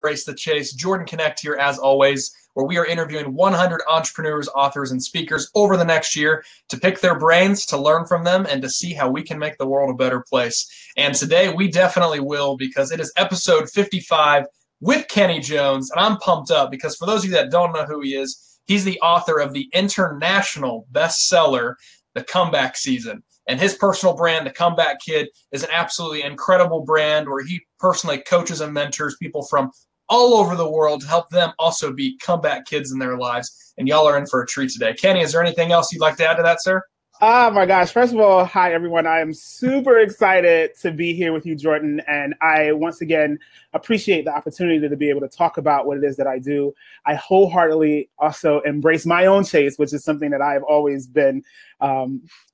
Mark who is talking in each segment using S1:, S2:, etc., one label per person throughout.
S1: Embrace the Chase. Jordan Connect here, as always, where we are interviewing 100 entrepreneurs, authors, and speakers over the next year to pick their brains, to learn from them, and to see how we can make the world a better place. And today we definitely will, because it is episode 55 with Kenny Jones, and I'm pumped up because for those of you that don't know who he is, he's the author of the international bestseller, The Comeback Season. And his personal brand, The Comeback Kid, is an absolutely incredible brand where he personally coaches and mentors people from all over the world to help them also be comeback kids in their lives. And y'all are in for a treat today. Kenny, is there anything else you'd like to add to that, sir?
S2: Oh my gosh. First of all, hi everyone. I am super excited to be here with you, Jordan. And I once again appreciate the opportunity to be able to talk about what it is that I do. I wholeheartedly also embrace my own chase, which is something that I've always been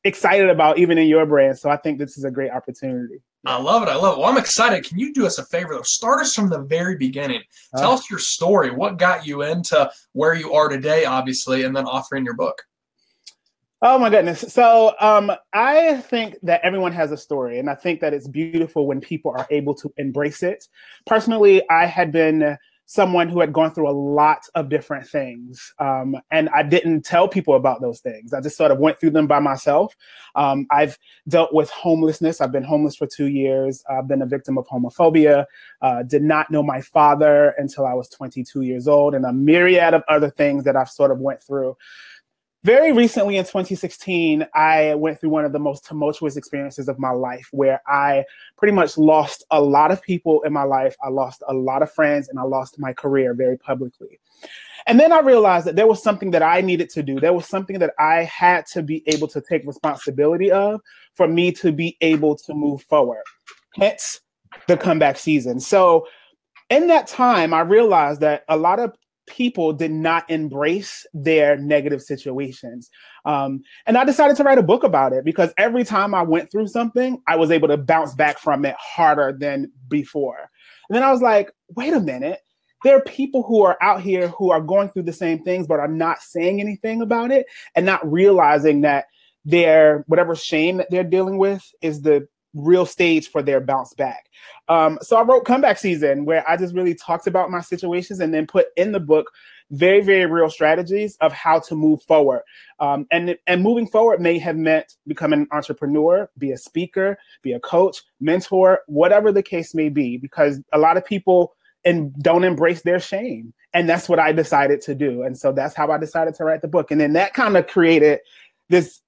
S2: excited about, even in your brand. So I think this is a great opportunity.
S1: I love it. I love it. Well, I'm excited. Can you do us a favor, though? Start us from the very beginning. Tell us your story. What got you into where you are today, obviously, and then authoring your book?
S2: Oh, my goodness. So I think that everyone has a story, and I think that it's beautiful when people are able to embrace it. Personally, I had been someone who had gone through a lot of different things, and I didn't tell people about those things. I just sort of went through them by myself. I've dealt with homelessness. I've been homeless for 2 years. I've been a victim of homophobia, did not know my father until I was 22 years old, and a myriad of other things that I've sort of went through. Very recently in 2016, I went through one of the most tumultuous experiences of my life where I pretty much lost a lot of people in my life. I lost a lot of friends and I lost my career very publicly. And then I realized that there was something that I needed to do. There was something that I had to be able to take responsibility of for me to be able to move forward. Hence the comeback season. So in that time, I realized that a lot of people did not embrace their negative situations. And I decided to write a book about it because every time I went through something, I was able to bounce back from it harder than before. And then I was like, wait a minute, there are people who are out here who are going through the same things, but are not saying anything about it and not realizing that their whatever shame that they're dealing with is the real stage for their bounce back. So I wrote Comeback Season, where I just really talked about my situations and then put in the book very, very real strategies of how to move forward. And moving forward may have meant becoming an entrepreneur, be a speaker, be a coach, mentor, whatever the case may be, because a lot of people don't embrace their shame. And that's what I decided to do. And so that's how I decided to write the book. And then that kind of created this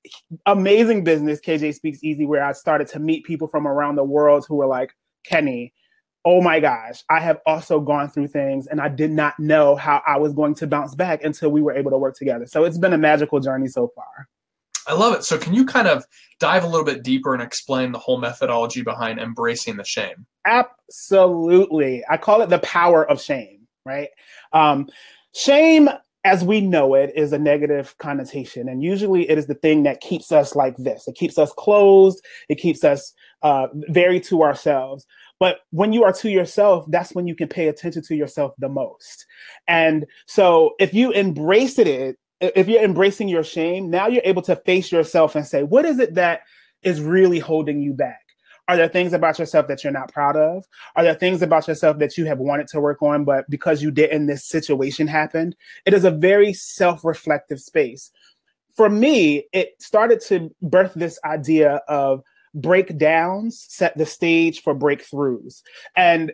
S2: amazing business, KJ Speaks Easy, where I started to meet people from around the world who were like, Kenny, oh my gosh, I have also gone through things and I did not know how I was going to bounce back until we were able to work together. So it's been a magical journey so far.
S1: I love it. So can you kind of dive a little bit deeper and explain the whole methodology behind embracing the shame?
S2: Absolutely. I call it the power of shame, right? Shame, as we know it, is a negative connotation. And usually it is the thing that keeps us like this. It keeps us closed. It keeps us very to ourselves. But when you are to yourself, that's when you can pay attention to yourself the most. And so if you embrace it, if you're embracing your shame, now you're able to face yourself and say, what is it that is really holding you back? Are there things about yourself that you're not proud of? Are there things about yourself that you have wanted to work on, but because you didn't, this situation happened? It is a very self-reflective space. For me, it started to birth this idea of breakdowns set the stage for breakthroughs. And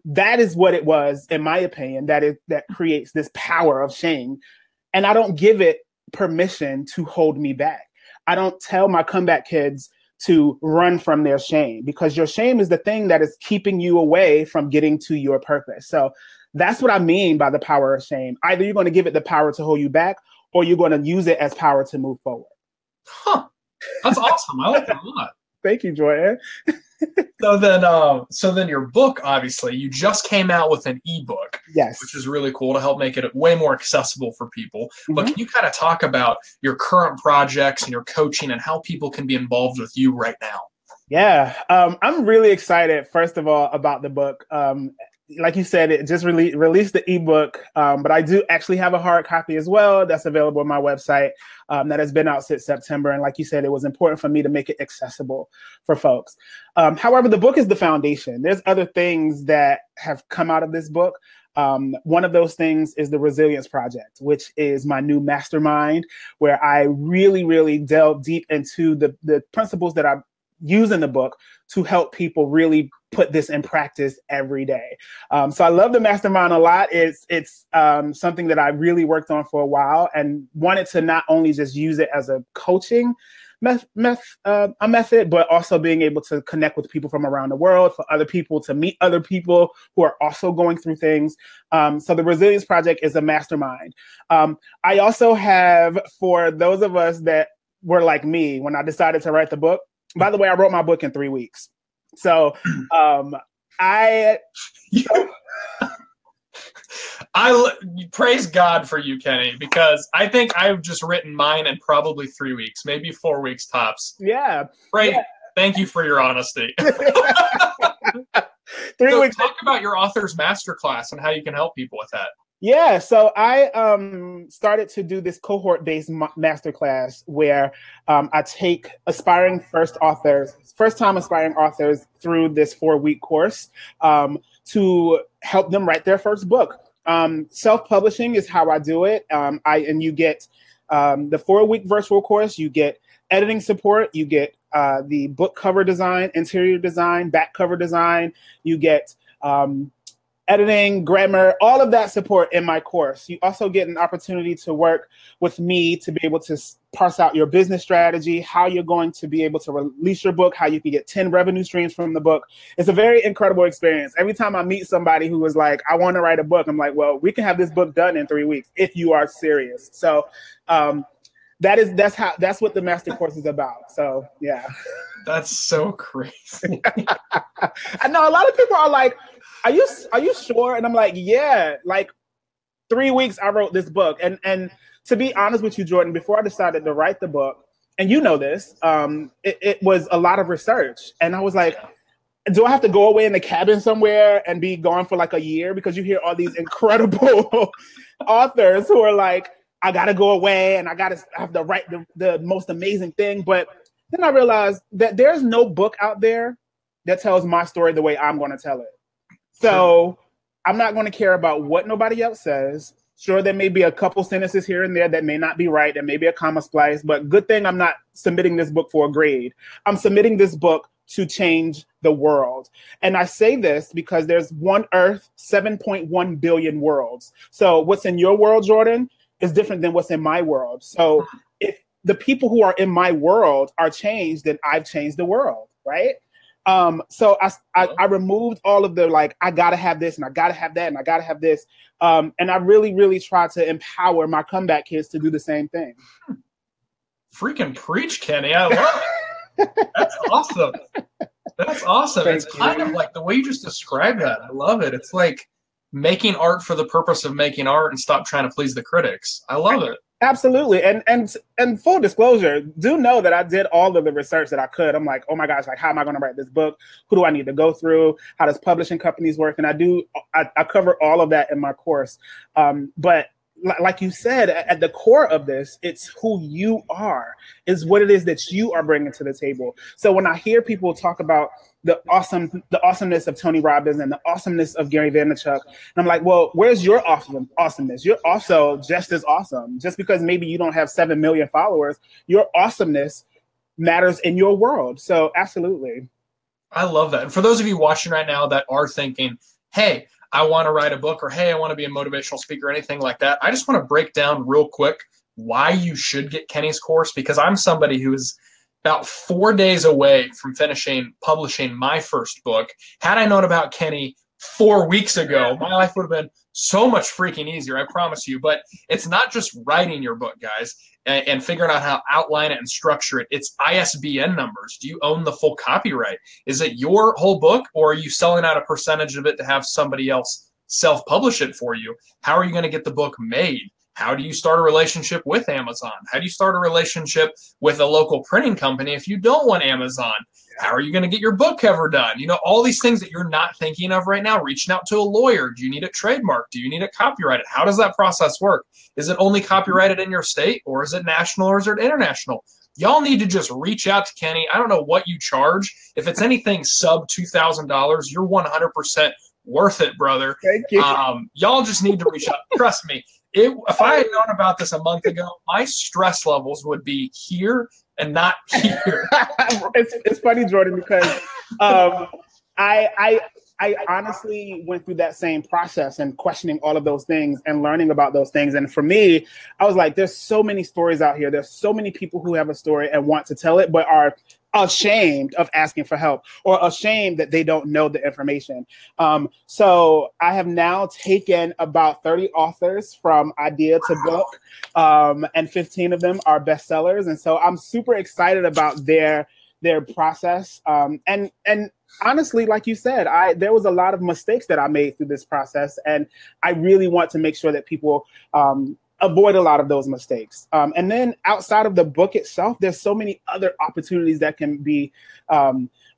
S2: that is what it was, in my opinion, that creates this power of shame. And I don't give it permission to hold me back. I don't tell my comeback kids to run from their shame, because your shame is the thing that is keeping you away from getting to your purpose. So that's what I mean by the power of shame. Either you're going to give it the power to hold you back, or you're going to use it as power to move forward.
S1: Huh. That's awesome. I like that a lot.
S2: Thank you, Jordan.
S1: So then your book, obviously, you just came out with an ebook,
S2: yes,
S1: which is really cool to help make it way more accessible for people. Mm-hmm. But can you kind of talk about your current projects and your coaching and how people can be involved with you right now?
S2: Yeah, I'm really excited, first of all, about the book. Like you said, it just released the ebook, but I do actually have a hard copy as well that's available on my website that has been out since September. And like you said, it was important for me to make it accessible for folks. However, the book is the foundation. There's other things that have come out of this book, One of those things is the Resilience Project, which is my new mastermind, where I really, really delve deep into the principles that I use in the book to help people really put this in practice every day. So I love the mastermind a lot. It's something that I really worked on for a while and wanted to not only just use it as a coaching method, but also being able to connect with people from around the world, for other people to meet other people who are also going through things. So the Resilience Project is a mastermind. I also have, for those of us that were like me when I decided to write the book, by the way, I wrote my book in 3 weeks. So I
S1: praise God for you, Kenny, because I think I've just written mine in probably 3 weeks, maybe 4 weeks tops.
S2: Yeah.
S1: Right.
S2: Yeah.
S1: Thank you for your honesty.
S2: 3 weeks.
S1: Talk about your author's masterclass and how you can help people with that.
S2: Yeah, so I started to do this cohort-based masterclass where I take aspiring first-time aspiring authors through this 4-week course to help them write their first book. Self-publishing is how I do it. And you get the 4-week virtual course, you get editing support, you get the book cover design, interior design, back cover design, you get editing, grammar, all of that support in my course. You also get an opportunity to work with me to be able to parse out your business strategy, how you're going to be able to release your book, how you can get 10 revenue streams from the book. It's a very incredible experience. Every time I meet somebody who is like, I want to write a book, I'm like, well, we can have this book done in 3 weeks if you are serious. So that's what the master course is about. So yeah.
S1: That's so crazy.
S2: I know a lot of people are like, are you sure? And I'm like, yeah, like 3 weeks I wrote this book. And to be honest with you, Jordan, before I decided to write the book, and you know this, it was a lot of research. And I was like, do I have to go away in the cabin somewhere and be gone for like a year? Because you hear all these incredible authors who are like, I got to go away and I have to write the most amazing thing. But then I realized that there's no book out there that tells my story the way I'm going to tell it. So I'm not going to care about what nobody else says. Sure, there may be a couple sentences here and there that may not be right. There may be a comma splice, but good thing I'm not submitting this book for a grade. I'm submitting this book to change the world. And I say this because there's one Earth, 7.1 billion worlds. So what's in your world, Jordan, is different than what's in my world. So if the people who are in my world are changed, then I've changed the world, right? So I removed all of the, like, I got to have this and I got to have that and I got to have this. And I really, really try to empower my comeback kids to do the same thing.
S1: Freaking preach, Kenny. I love it. That's awesome. That's awesome.
S2: Thank
S1: it's kind of like the way you just described that. I love it. It's like making art for the purpose of making art and stop trying to please the critics. I love it.
S2: Absolutely. And full disclosure, do know that I did all of the research that I could. I'm like, oh my gosh, like, how am I going to write this book? Who do I need to go through? How does publishing companies work? And I cover all of that in my course. But like you said, at the core of this, it's who you are, is what it is that you are bringing to the table. So when I hear people talk about the awesomeness of Tony Robbins and the awesomeness of Gary Vaynerchuk, and I'm like, well, where's your awesomeness? You're also just as awesome. Just because maybe you don't have 7 million followers, your awesomeness matters in your world. So absolutely.
S1: I love that. And for those of you watching right now that are thinking, hey, I want to write a book, or hey, I want to be a motivational speaker, or anything like that, I just want to break down real quick why you should get Kenny's course, because I'm somebody who is about 4 days away from publishing my first book. Had I known about Kenny 4 weeks ago, my life would have been so much freaking easier, I promise you. But it's not just writing your book, guys, and figuring out how to outline it and structure it. It's ISBN numbers. Do you own the full copyright? Is it your whole book, or are you selling out a percentage of it to have somebody else self-publish it for you? How are you going to get the book made? How do you start a relationship with Amazon? How do you start a relationship with a local printing company if you don't want Amazon? How are you going to get your book cover done? You know, all these things that you're not thinking of right now. Reaching out to a lawyer. Do you need it trademarked? Do you need it copyrighted? How does that process work? Is it only copyrighted in your state, or is it national, or is it international? Y'all need to just reach out to Kenny. I don't know what you charge. If it's anything sub $2,000, you're 100% worth it, brother.
S2: Thank you.
S1: Y'all just need to reach out. Trust me. If I had known about this a month ago, my stress levels would be here and not here.
S2: It's funny, Jordan, because I honestly went through that same process and questioning all of those things and learning about those things. And for me, I was like, there's so many stories out here. There's so many people who have a story and want to tell it, but are ashamed of asking for help or ashamed that they don't know the information. So I have now taken about 30 authors from idea to book, and 15 of them are bestsellers. And so I'm super excited about their process. And honestly, like you said, there was a lot of mistakes that I made through this process, and I really want to make sure that people avoid a lot of those mistakes. And then outside of the book itself, there's so many other opportunities that can be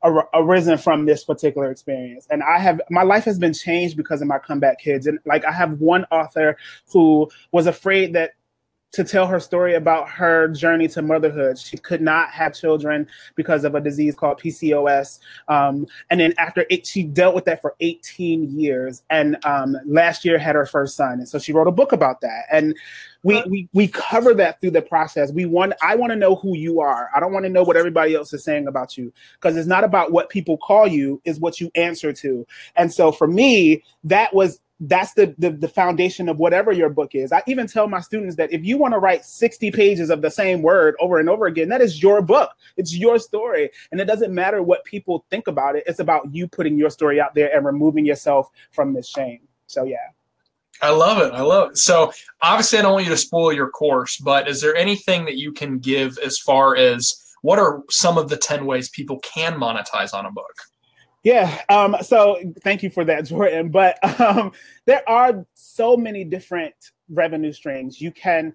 S2: arisen from this particular experience. And my life has been changed because of my Comeback Kids. And like, I have one author who was afraid that to tell her story about her journey to motherhood. She could not have children because of a disease called PCOS. And then she dealt with that for 18 years. And last year had her first son. And so she wrote a book about that. And we cover that through the process. I want to know who you are. I don't want to know what everybody else is saying about you, because it's not about what people call you, it's what you answer to. And so for me, that's the foundation of whatever your book is. I even tell my students that if you want to write 60 pages of the same word over and over again, that is your book. It's your story. And it doesn't matter what people think about it. It's about you putting your story out there and removing yourself from this shame. So, yeah.
S1: I love it. I love it. So obviously I don't want you to spoil your course, but is there anything that you can give as far as what are some of the 10 ways people can monetize on a book?
S2: Yeah. So thank you for that, Jordan. But there are so many different revenue streams. You can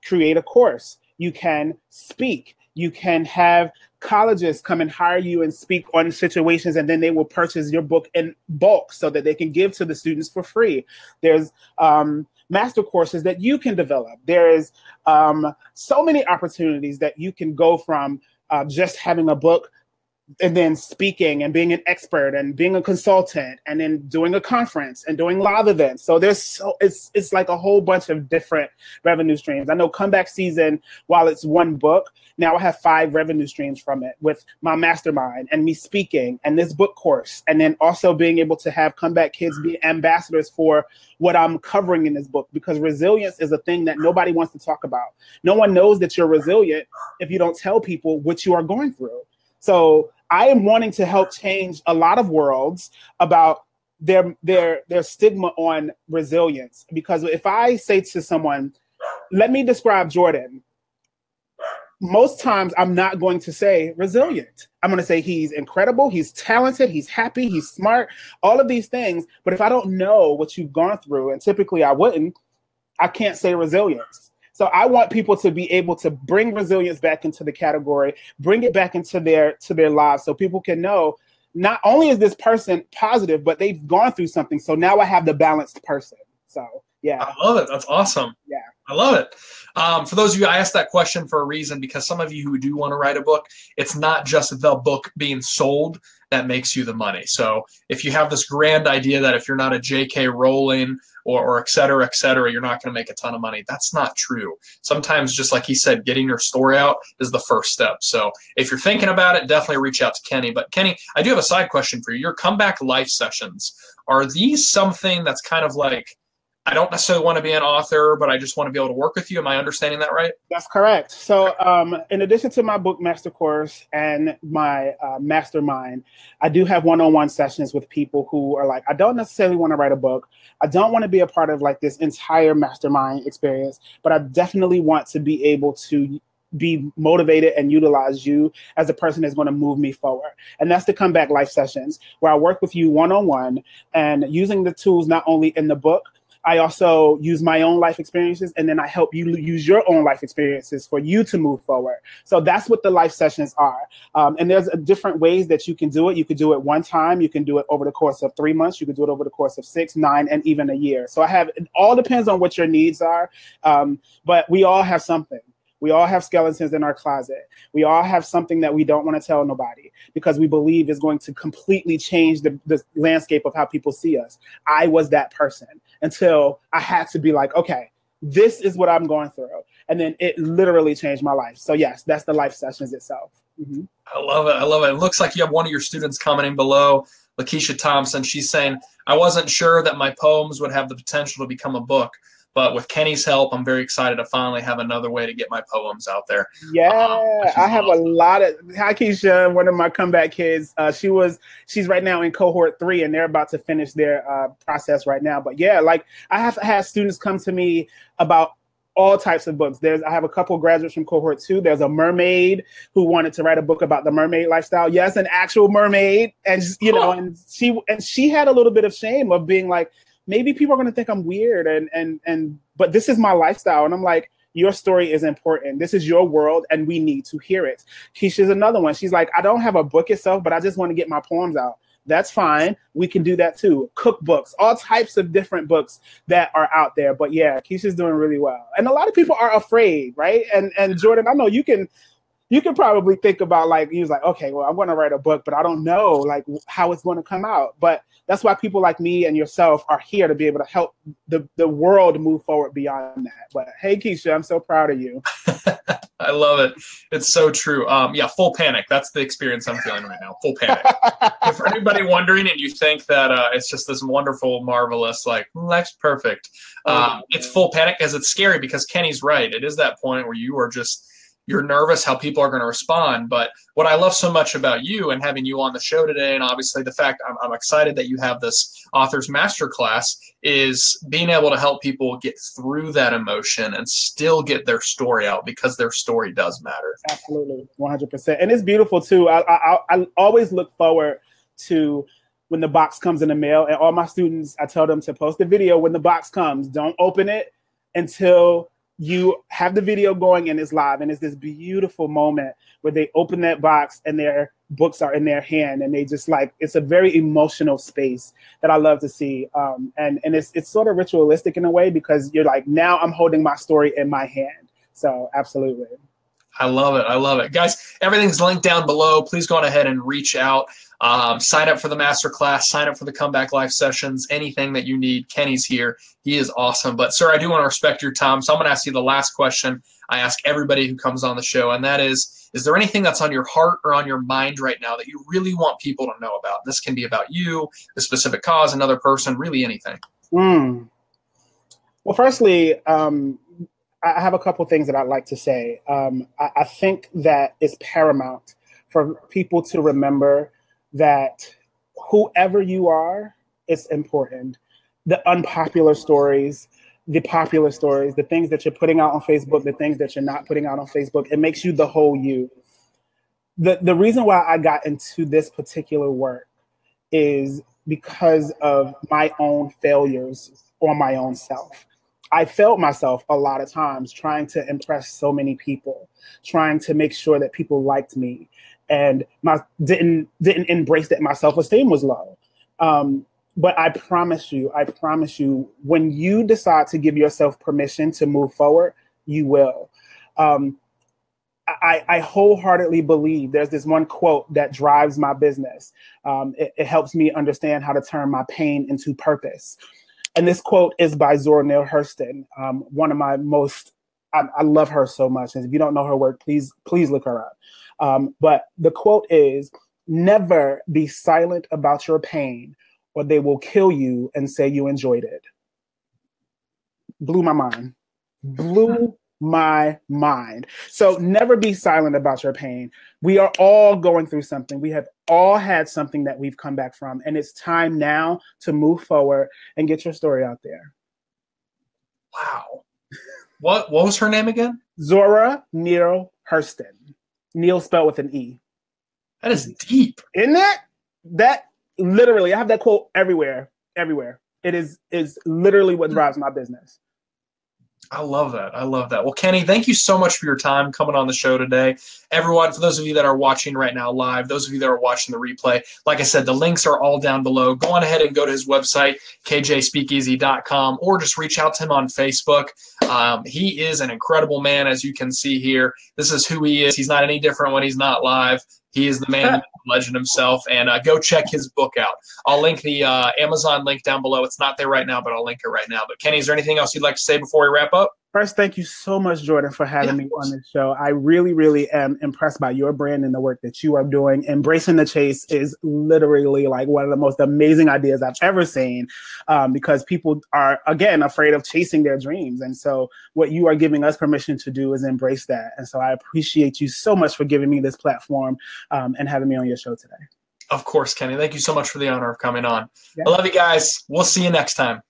S2: create a course. You can speak. You can have colleges come and hire you and speak on situations, and then they will purchase your book in bulk so that they can give to the students for free. There's master courses that you can develop. There's so many opportunities that you can go from just having a book and then speaking and being an expert and being a consultant and then doing a conference and doing live events. So it's like a whole bunch of different revenue streams. I know Comeback Season, while it's one book, now I have 5 revenue streams from it, with my mastermind and me speaking and this book course. And then also being able to have Comeback Kids be ambassadors for what I'm covering in this book, because resilience is a thing that nobody wants to talk about. No one knows that you're resilient if you don't tell people what you are going through. So I am wanting to help change a lot of worlds about their stigma on resilience. Because if I say to someone, let me describe Jordan, most times I'm not going to say resilient. I'm going to say he's incredible, he's talented, he's happy, he's smart, all of these things. But if I don't know what you've gone through, and typically I can't say resilience. So I want people to be able to bring resilience back into the category, bring it back into their lives, so people can know not only is this person positive, but they've gone through something. So now I have the balanced person. So, yeah.
S1: I love it. That's awesome.
S2: Yeah.
S1: I love it. For those of you, I asked that question for a reason, because some of you who do want to write a book, it's not just the book being sold that makes you the money. So if you have this grand idea that if you're not a J.K. Rowling or et cetera, you're not going to make a ton of money, that's not true. Sometimes, just like he said, getting your story out is the first step. So if you're thinking about it, definitely reach out to Kenny. But Kenny, I do have a side question for you. Your Comeback Life sessions, are these something that's kind of like, I don't necessarily want to be an author, but I just want to be able to work with you? Am I understanding that right?
S2: That's correct. So in addition to my book master course and my mastermind, I do have one-on-one sessions with people who are like, I don't necessarily want to write a book. I don't want to be a part of like this entire mastermind experience, but I definitely want to be able to be motivated and utilize you as a person that's going to move me forward. And that's the Comeback Life sessions, where I work with you one-on-one and using the tools not only in the book, I also use my own life experiences, and then I help you use your own life experiences for you to move forward. So that's what the life sessions are. And there's different ways that you can do it. You could do it one time. You can do it over the course of 3 months. You could do it over the course of 6, 9, and even a year. So it all depends on what your needs are. But we all have something. We all have skeletons in our closet. We all have something that we don't want to tell nobody because we believe is going to completely change the landscape of how people see us. I was that person until I had to be like, okay, this is what I'm going through. And then it literally changed my life. So yes, that's the life sessions itself. Mm-hmm.
S1: I love it. I love it. It looks like you have one of your students commenting below, Lakeisha Thompson. She's saying, I wasn't sure that my poems would have the potential to become a book, but with Kenny's help, I'm very excited to finally have another way to get my poems out there.
S2: Yeah, I have awesome. A lot of, hi Keisha, one of my comeback kids. She's right now in cohort 3 and they're about to finish their process right now. But yeah, like I have had students come to me about all types of books. I have a couple of graduates from cohort 2. There's a mermaid who wanted to write a book about the mermaid lifestyle. Yes, an actual mermaid. And you know, and she had a little bit of shame of being like, maybe people are going to think I'm weird but this is my lifestyle. And I'm like, your story is important. This is your world and we need to hear it. Keisha's another one. She's like, I don't have a book itself, but I just want to get my poems out. That's fine. We can do that too. Cookbooks, all types of different books that are out there. But yeah, Keisha's doing really well. And a lot of people are afraid, right? And Jordan, I know you can probably think about like, he was like, okay, well, I'm going to write a book, but I don't know like how it's going to come out. But that's why people like me and yourself are here to be able to help the world move forward beyond that. But hey, Keisha, I'm so proud of you.
S1: I love it. It's so true. Yeah, full panic. That's the experience I'm feeling right now. Full panic. For anybody wondering and you think that it's just this wonderful, marvelous, like, life's perfect. It's full panic because it's scary because Kenny's right. It is that point where you are just, you're nervous how people are going to respond. But what I love so much about you and having you on the show today, and obviously the fact I'm excited that you have this author's masterclass, is being able to help people get through that emotion and still get their story out because their story does matter.
S2: Absolutely, 100%. And it's beautiful too. I always look forward to when the box comes in the mail, and all my students, I tell them to post a video when the box comes. Don't open it until you have the video going and it's live. And it's this beautiful moment where they open that box and their books are in their hand and they just like, it's a very emotional space that I love to see. And it's sort of ritualistic in a way because you're like, now I'm holding my story in my hand. So absolutely.
S1: I love it. I love it. Guys, everything's linked down below. Please go on ahead and reach out. Sign up for the masterclass. Sign up for the Comeback Life sessions. Anything that you need, Kenny's here. He is awesome. But, sir, I do want to respect your time, so I'm going to ask you the last question I ask everybody who comes on the show, and that is there anything that's on your heart or on your mind right now that you really want people to know about? This can be about you, a specific cause, another person, really anything.
S2: Well, firstly, I have a couple things that I'd like to say. I think that it's paramount for people to remember that whoever you are, it's important. The unpopular stories, the popular stories, the things that you're putting out on Facebook, the things that you're not putting out on Facebook, it makes you the whole you. The reason why I got into this particular work is because of my own failures on my own self. I failed myself a lot of times trying to impress so many people, trying to make sure that people liked me, and didn't embrace that my self-esteem was low. But I promise you, when you decide to give yourself permission to move forward, you will. I wholeheartedly believe there's this one quote that drives my business. It helps me understand how to turn my pain into purpose. And this quote is by Zora Neale Hurston, one of my most, I love her so much. And if you don't know her work, please look her up. But the quote is, never be silent about your pain or they will kill you and say you enjoyed it. Blew my mind. Blew my mind. So never be silent about your pain. We are all going through something. We have all had something that we've come back from. And it's time now to move forward and get your story out there.
S1: Wow. What was her name again? Zora
S2: Neale Hurston. Neale spelled with an E.
S1: That is deep.
S2: Isn't it? That literally, I have that quote everywhere. It is literally what drives my business.
S1: I love that. I love that. Well, Kenny, thank you so much for your time coming on the show today. Everyone, for those of you that are watching right now live, those of you that are watching the replay, like I said, the links are all down below. Go on ahead and go to his website, kjspeakeasy.com, or just reach out to him on Facebook. He is an incredible man, as you can see here. This is who he is. He's not any different when he's not live. He is the man, the legend himself, and go check his book out. I'll link the Amazon link down below. It's not there right now, but I'll link it right now. But Kenny, is there anything else you'd like to say before we wrap up?
S2: First, thank you so much, Jordan, for having me on this show. I really, really am impressed by your brand and the work that you are doing. Embracing the chase is literally like one of the most amazing ideas I've ever seen, because people are, again, afraid of chasing their dreams. And so what you are giving us permission to do is embrace that. And so I appreciate you so much for giving me this platform and having me on your show today.
S1: Of course, Kenny. Thank you so much for the honor of coming on.
S2: Yeah.
S1: I love you guys. We'll see you next time.